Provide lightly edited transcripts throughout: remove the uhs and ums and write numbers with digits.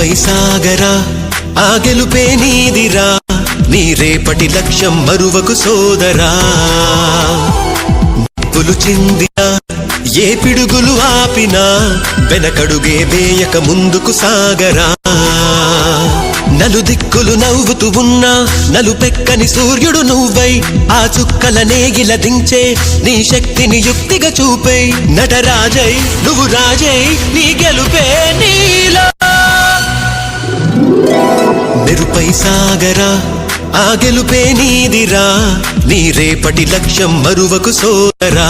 మెరుపై సాగరా ఆ గెలుపే నీదిరా నీ రేపటి లక్ష్యం మరువకు సోదరా నిప్పులు చిందినా ఏ పిడుగులు ఆపినా వెనకడుగే వేయక ముందుకు సాగరా నలుదిక్కులు నవ్వుతూ ఉన్నా నలుపెక్కని సూర్యుడు నువ్వై ఆ చుక్కల నేగిల దించే నీ శక్తిని యుక్తిగా చూపై నటరాజై నువ్వు రాజై నీ గెలుపే నీలో మెరుపై సాగరా ఆ గెలుపే నీదిరా నీ రేపటి లక్ష్యం మరువకు సోదరా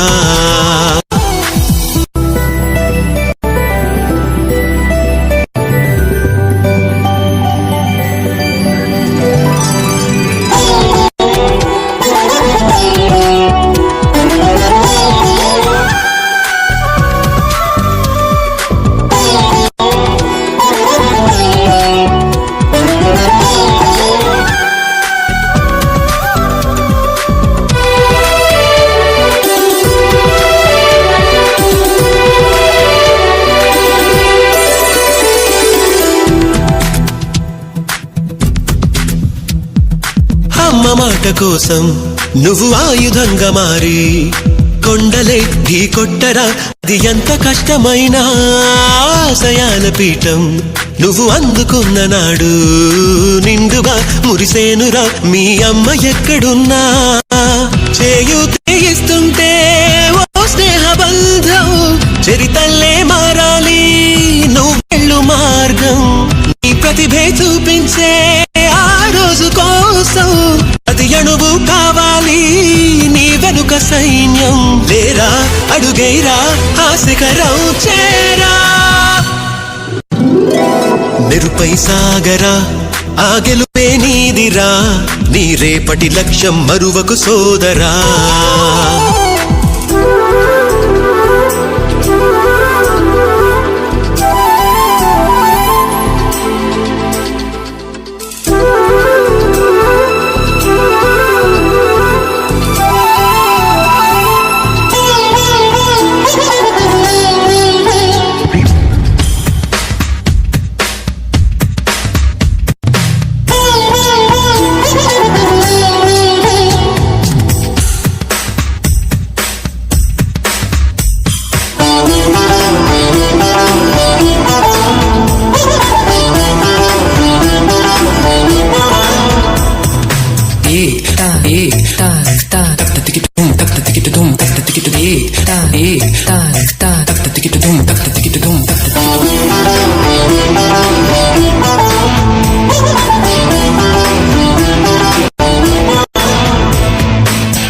అమ్మ మాట కోసం నువ్వు ఆయుధంగా మారి కొండలే ఢీ కొట్టరా అది ఎంత కష్టమైనా ఆశయాల పీఠం నువ్వు అందుకున్న నాడు నిండుగా మురిసేనురా మీ అమ్మ ఎక్కడున్నా చేయూతేయిస్తుంటే ఓ స్నేహ బంధం చరితల్లే మారాలి నువ్వు వెళ్ళు మార్గం నీ ప్రతిభే చూపించే ఆ రోజు కోసం అది అణువు కావాలి నీ వెనుక సైన్యం లేరా అడుగైరా ఆ శిఖరం చేరా మెరుపై సాగరా ఆ గెలుపే నీదిరా నీ రేపటి లక్ష్యం మరువకు సోదరా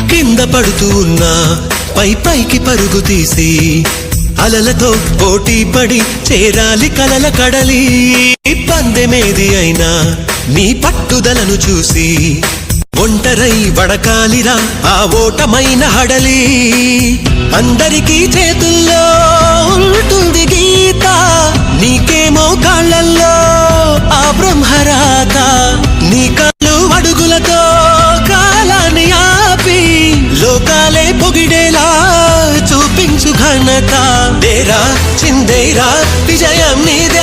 కింద పడుతూ ఉన్నా పైకి పరుగు తీసి అలలతో పోటీ పడి చేరాలి కలల కడలి పందెమేది అయినా నీ పట్టుదలను చూసి ఒంటరై వడకాలిరా ఆ ఓటమైన హడలి అందరికీ చేతుల్లో ఉంటుంది గీత నీకేమో కాళ్ళల్లో ఆ బ్రహ్మరాత నీ కాళ్ళు అడుగులతో కాలాన్ని ఆపి లోకాలే పొగిడేలా చూపించు ఘనత దేరా చిందేరా విజయం నీది